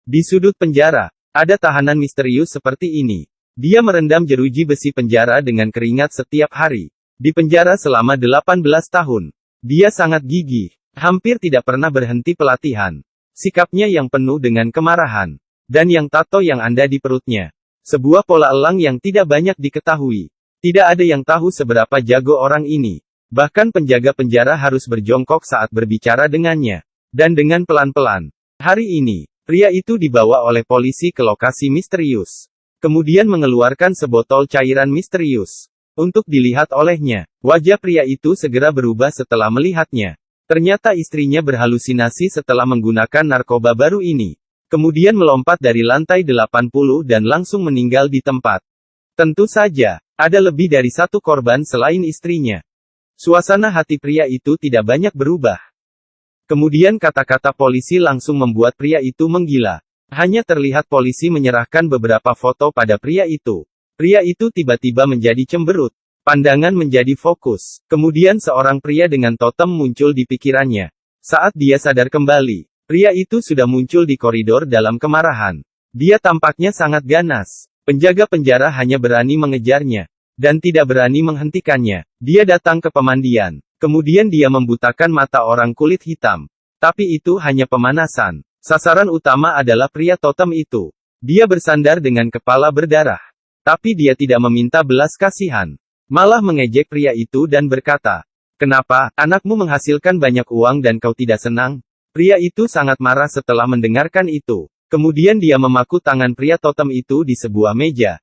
Di sudut penjara, ada tahanan misterius seperti ini. Dia merendam jeruji besi penjara dengan keringat setiap hari. Di penjara selama 18 tahun. Dia sangat gigih. Hampir tidak pernah berhenti pelatihan. Sikapnya yang penuh dengan kemarahan. Dan yang tato yang ada di perutnya. Sebuah pola elang yang tidak banyak diketahui. Tidak ada yang tahu seberapa jago orang ini. Bahkan penjaga penjara harus berjongkok saat berbicara dengannya. Dan dengan pelan-pelan. Hari ini, pria itu dibawa oleh polisi ke lokasi misterius. Kemudian mengeluarkan sebotol cairan misterius. Untuk dilihat olehnya, wajah pria itu segera berubah setelah melihatnya. Ternyata istrinya berhalusinasi setelah menggunakan narkoba baru ini. Kemudian melompat dari lantai 80 dan langsung meninggal di tempat. Tentu saja, ada lebih dari satu korban selain istrinya. Suasana hati pria itu tidak banyak berubah. Kemudian kata-kata polisi langsung membuat pria itu menggila. Hanya terlihat polisi menyerahkan beberapa foto pada pria itu. Pria itu tiba-tiba menjadi cemberut. Pandangan menjadi fokus. Kemudian seorang pria dengan totem muncul di pikirannya. Saat dia sadar kembali, pria itu sudah muncul di koridor dalam kemarahan. Dia tampaknya sangat ganas. Penjaga penjara hanya berani mengejarnya. Dan tidak berani menghentikannya. Dia datang ke pemandian. Kemudian dia membutakan mata orang kulit hitam. Tapi itu hanya pemanasan. Sasaran utama adalah pria totem itu. Dia bersandar dengan kepala berdarah. Tapi dia tidak meminta belas kasihan. Malah mengejek pria itu dan berkata, "Kenapa, anakmu menghasilkan banyak uang dan kau tidak senang?" Pria itu sangat marah setelah mendengarkan itu. Kemudian dia memaku tangan pria totem itu di sebuah meja.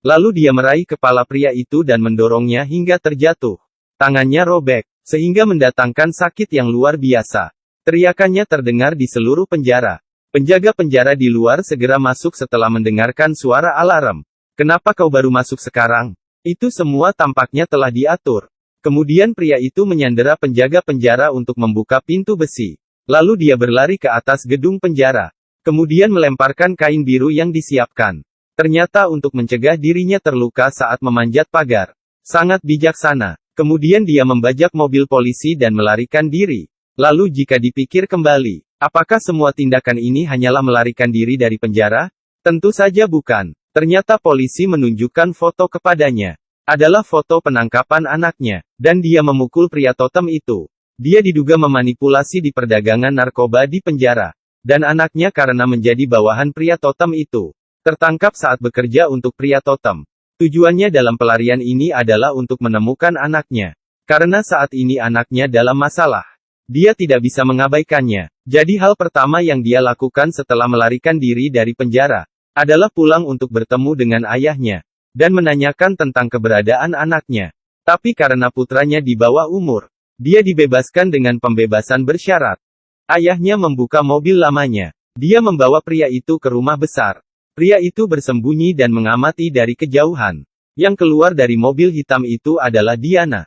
Lalu dia meraih kepala pria itu dan mendorongnya hingga terjatuh. Tangannya robek, sehingga mendatangkan sakit yang luar biasa. Teriakannya terdengar di seluruh penjara. Penjaga penjara di luar segera masuk setelah mendengarkan suara alarm. "Kenapa kau baru masuk sekarang? Itu semua tampaknya telah diatur." Kemudian pria itu menyandera penjaga penjara untuk membuka pintu besi. Lalu dia berlari ke atas gedung penjara. Kemudian melemparkan kain biru yang disiapkan. Ternyata untuk mencegah dirinya terluka saat memanjat pagar. Sangat bijaksana. Kemudian dia membajak mobil polisi dan melarikan diri. Lalu jika dipikir kembali, apakah semua tindakan ini hanyalah melarikan diri dari penjara? Tentu saja bukan. Ternyata polisi menunjukkan foto kepadanya. Adalah foto penangkapan anaknya. Dan dia memukul pria totem itu. Dia diduga memanipulasi di perdagangan narkoba di penjara. Dan anaknya karena menjadi bawahan pria totem itu. Tertangkap saat bekerja untuk pria totem. Tujuannya dalam pelarian ini adalah untuk menemukan anaknya. Karena saat ini anaknya dalam masalah. Dia tidak bisa mengabaikannya. Jadi hal pertama yang dia lakukan setelah melarikan diri dari penjara adalah pulang untuk bertemu dengan ayahnya, dan menanyakan tentang keberadaan anaknya. Tapi karena putranya di bawah umur, dia dibebaskan dengan pembebasan bersyarat. Ayahnya membuka mobil lamanya. Dia membawa pria itu ke rumah besar. Pria itu bersembunyi dan mengamati dari kejauhan. Yang keluar dari mobil hitam itu adalah Diana.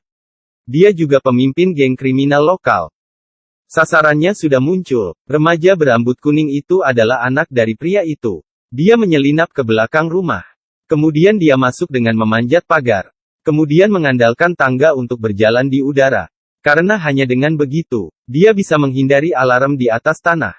Dia juga pemimpin geng kriminal lokal. Sasarannya sudah muncul. Remaja berambut kuning itu adalah anak dari pria itu. Dia menyelinap ke belakang rumah. Kemudian dia masuk dengan memanjat pagar. Kemudian mengandalkan tangga untuk berjalan di udara. Karena hanya dengan begitu, dia bisa menghindari alarm di atas tanah.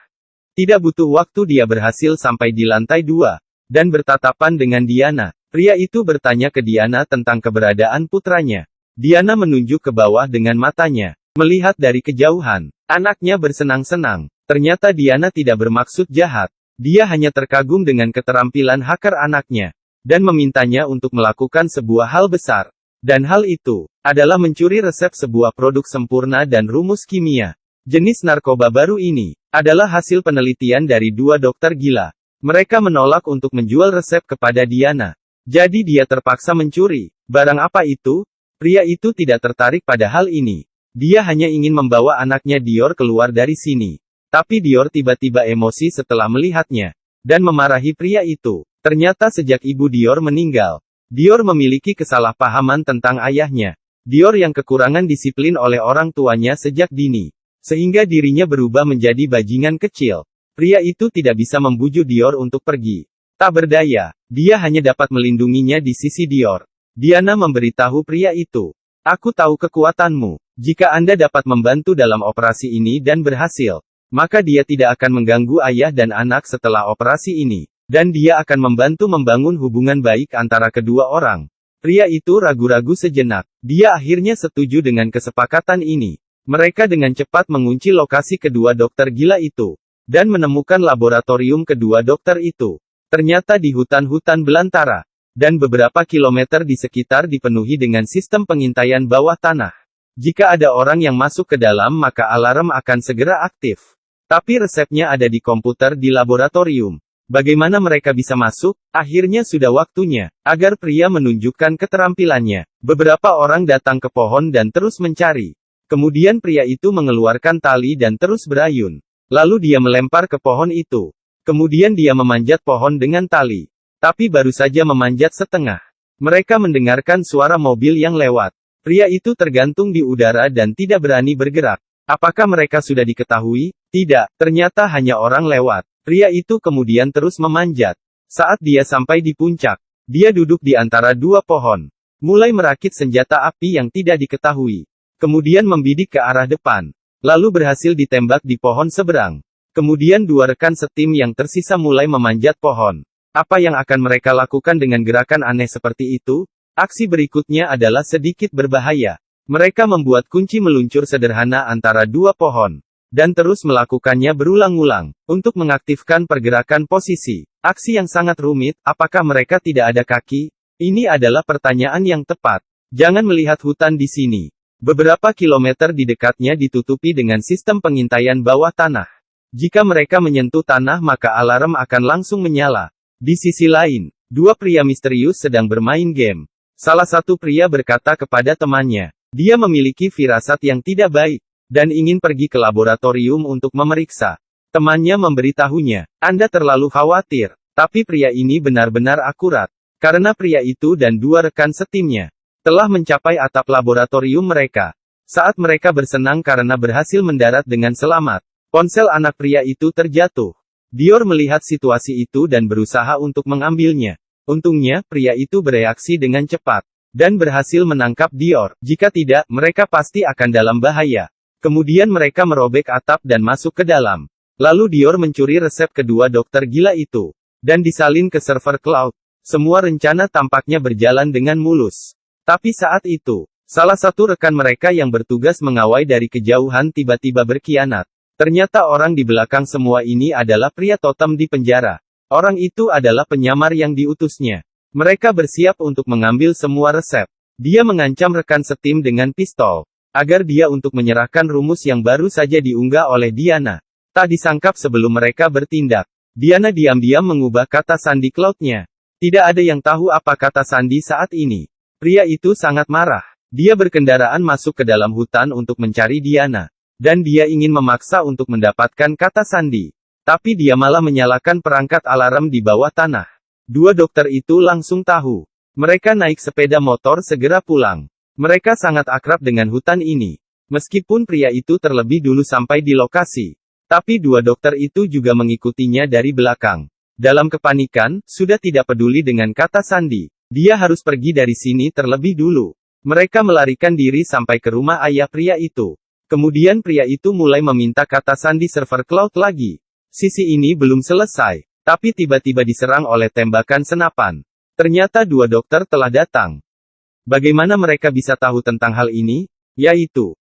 Tidak butuh waktu dia berhasil sampai di lantai 2. Dan bertatapan dengan Diana. Pria itu bertanya ke Diana tentang keberadaan putranya. Diana menunjuk ke bawah dengan matanya. Melihat dari kejauhan, anaknya bersenang-senang. Ternyata Diana tidak bermaksud jahat. Dia hanya terkagum dengan keterampilan hacker anaknya. Dan memintanya untuk melakukan sebuah hal besar. Dan hal itu adalah mencuri resep sebuah produk sempurna dan rumus kimia. Jenis narkoba baru ini adalah hasil penelitian dari 2 dokter gila. Mereka menolak untuk menjual resep kepada Diana. Jadi dia terpaksa mencuri. Barang apa itu? Pria itu tidak tertarik pada hal ini. Dia hanya ingin membawa anaknya Dior keluar dari sini. Tapi Dior tiba-tiba emosi setelah melihatnya. Dan memarahi pria itu. Ternyata sejak ibu Dior meninggal, Dior memiliki kesalahpahaman tentang ayahnya. Dior yang kekurangan disiplin oleh orang tuanya sejak dini. Sehingga dirinya berubah menjadi bajingan kecil. Pria itu tidak bisa membujuk Dior untuk pergi. Tak berdaya, dia hanya dapat melindunginya di sisi Dior. Diana memberitahu pria itu, "Aku tahu kekuatanmu. Jika Anda dapat membantu dalam operasi ini dan berhasil, maka dia tidak akan mengganggu ayah dan anak setelah operasi ini. Dan dia akan membantu membangun hubungan baik antara kedua orang. Pria itu ragu-ragu sejenak. Dia akhirnya setuju dengan kesepakatan ini. Mereka dengan cepat mengunci lokasi kedua dokter gila itu. Dan menemukan laboratorium kedua dokter itu. Ternyata di hutan-hutan belantara. Dan beberapa kilometer di sekitar dipenuhi dengan sistem pengintaian bawah tanah. Jika ada orang yang masuk ke dalam maka alarm akan segera aktif. Tapi resepnya ada di komputer di laboratorium. Bagaimana mereka bisa masuk? Akhirnya sudah waktunya, agar pria menunjukkan keterampilannya. Beberapa orang datang ke pohon dan terus mencari. Kemudian pria itu mengeluarkan tali dan terus berayun. Lalu dia melempar ke pohon itu. Kemudian dia memanjat pohon dengan tali. Tapi baru saja memanjat setengah. Mereka mendengarkan suara mobil yang lewat. Pria itu tergantung di udara dan tidak berani bergerak. Apakah mereka sudah diketahui? Tidak, ternyata hanya orang lewat. Pria itu kemudian terus memanjat. Saat dia sampai di puncak, dia duduk di antara dua pohon. Mulai merakit senjata api yang tidak diketahui. Kemudian membidik ke arah depan. Lalu berhasil ditembak di pohon seberang. Kemudian dua rekan setim yang tersisa mulai memanjat pohon. Apa yang akan mereka lakukan dengan gerakan aneh seperti itu? Aksi berikutnya adalah sedikit berbahaya. Mereka membuat kunci meluncur sederhana antara dua pohon. Dan terus melakukannya berulang-ulang, untuk mengaktifkan pergerakan posisi. Aksi yang sangat rumit, apakah mereka tidak ada kaki? Ini adalah pertanyaan yang tepat. Jangan melihat hutan di sini. Beberapa kilometer di dekatnya ditutupi dengan sistem pengintaian bawah tanah. Jika mereka menyentuh tanah maka alarm akan langsung menyala. Di sisi lain, dua pria misterius sedang bermain game. Salah satu pria berkata kepada temannya, dia memiliki firasat yang tidak baik. Dan ingin pergi ke laboratorium untuk memeriksa. Temannya memberitahunya, Anda terlalu khawatir. Tapi pria ini benar-benar akurat. Karena pria itu dan dua rekan setimnya telah mencapai atap laboratorium mereka. Saat mereka bersenang karena berhasil mendarat dengan selamat, ponsel anak pria itu terjatuh. Dior melihat situasi itu dan berusaha untuk mengambilnya. Untungnya, pria itu bereaksi dengan cepat. Dan berhasil menangkap Dior. Jika tidak, mereka pasti akan dalam bahaya. Kemudian mereka merobek atap dan masuk ke dalam. Lalu Dior mencuri resep kedua dokter gila itu. Dan disalin ke server cloud. Semua rencana tampaknya berjalan dengan mulus. Tapi saat itu, salah satu rekan mereka yang bertugas mengawal dari kejauhan tiba-tiba berkhianat. Ternyata orang di belakang semua ini adalah pria totem di penjara. Orang itu adalah penyamar yang diutusnya. Mereka bersiap untuk mengambil semua resep. Dia mengancam rekan setim dengan pistol. Agar dia untuk menyerahkan rumus yang baru saja diunggah oleh Diana. Tak disangkap sebelum mereka bertindak. Diana diam-diam mengubah kata sandi cloud-nya. Tidak ada yang tahu apa kata sandi saat ini. Pria itu sangat marah. Dia berkendaraan masuk ke dalam hutan untuk mencari Diana. Dan dia ingin memaksa untuk mendapatkan kata sandi. Tapi dia malah menyalakan perangkat alarm di bawah tanah. Dua dokter itu langsung tahu. Mereka naik sepeda motor segera pulang. Mereka sangat akrab dengan hutan ini. Meskipun pria itu terlebih dulu sampai di lokasi. Tapi dua dokter itu juga mengikutinya dari belakang. Dalam kepanikan, sudah tidak peduli dengan kata sandi. Dia harus pergi dari sini terlebih dulu. Mereka melarikan diri sampai ke rumah ayah pria itu. Kemudian pria itu mulai meminta kata sandi server cloud lagi. Sisi ini belum selesai. Tapi tiba-tiba diserang oleh tembakan senapan. Ternyata dua dokter telah datang. Bagaimana mereka bisa tahu tentang hal ini? Yaitu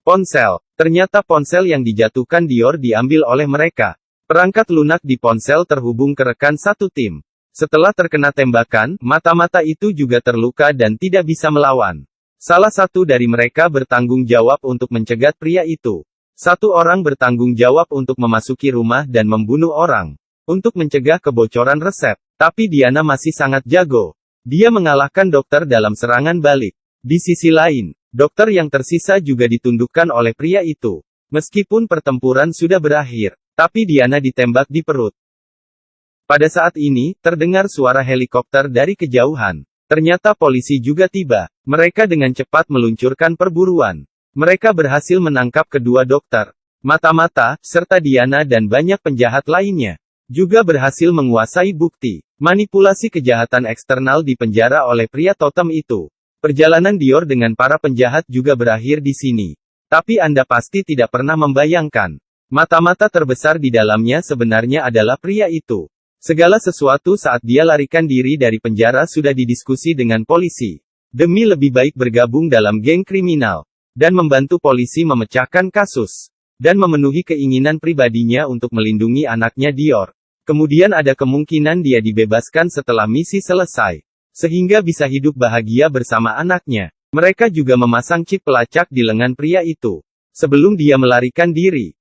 ponsel. Ternyata ponsel yang dijatuhkan Dior diambil oleh mereka. Perangkat lunak di ponsel terhubung ke rekan satu tim. Setelah terkena tembakan, mata-mata itu juga terluka dan tidak bisa melawan. Salah satu dari mereka bertanggung jawab untuk mencegat pria itu. Satu orang bertanggung jawab untuk memasuki rumah dan membunuh orang. Untuk mencegah kebocoran resep. Tapi Diana masih sangat jago. Dia mengalahkan dokter dalam serangan balik. Di sisi lain, dokter yang tersisa juga ditundukkan oleh pria itu. Meskipun pertempuran sudah berakhir, tapi Diana ditembak di perut. Pada saat ini, terdengar suara helikopter dari kejauhan. Ternyata polisi juga tiba. Mereka dengan cepat meluncurkan perburuan. Mereka berhasil menangkap kedua dokter. Mata-mata, serta Diana dan banyak penjahat lainnya. Juga berhasil menguasai bukti. Manipulasi kejahatan eksternal di penjara oleh pria totem itu. Perjalanan Dior dengan para penjahat juga berakhir di sini. Tapi Anda pasti tidak pernah membayangkan Mata-mata terbesar di dalamnya sebenarnya adalah pria itu. Segala sesuatu saat dia larikan diri dari penjara sudah didiskusi dengan polisi. Demi lebih baik bergabung dalam geng kriminal. Dan membantu polisi memecahkan kasus. Dan memenuhi keinginan pribadinya untuk melindungi anaknya Dior. Kemudian ada kemungkinan dia dibebaskan setelah misi selesai. Sehingga bisa hidup bahagia bersama anaknya. Mereka juga memasang chip pelacak di lengan pria itu. Sebelum dia melarikan diri.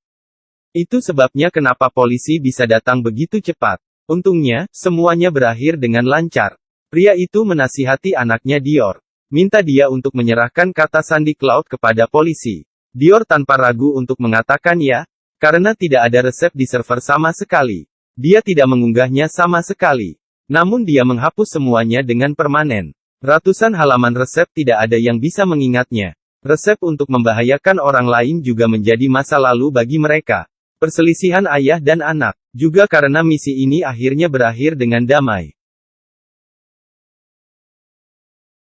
Itu sebabnya kenapa polisi bisa datang begitu cepat. Untungnya, semuanya berakhir dengan lancar. Pria itu menasihati anaknya Dior. Minta dia untuk menyerahkan kata sandi cloud kepada polisi. Dior tanpa ragu untuk mengatakan ya. Karena tidak ada resep di server sama sekali. Dia tidak mengunggahnya sama sekali. Namun dia menghapus semuanya dengan permanen. Ratusan halaman resep tidak ada yang bisa mengingatnya. Resep untuk membahayakan orang lain juga menjadi masa lalu bagi mereka. Perselisihan ayah dan anak. Juga karena misi ini akhirnya berakhir dengan damai.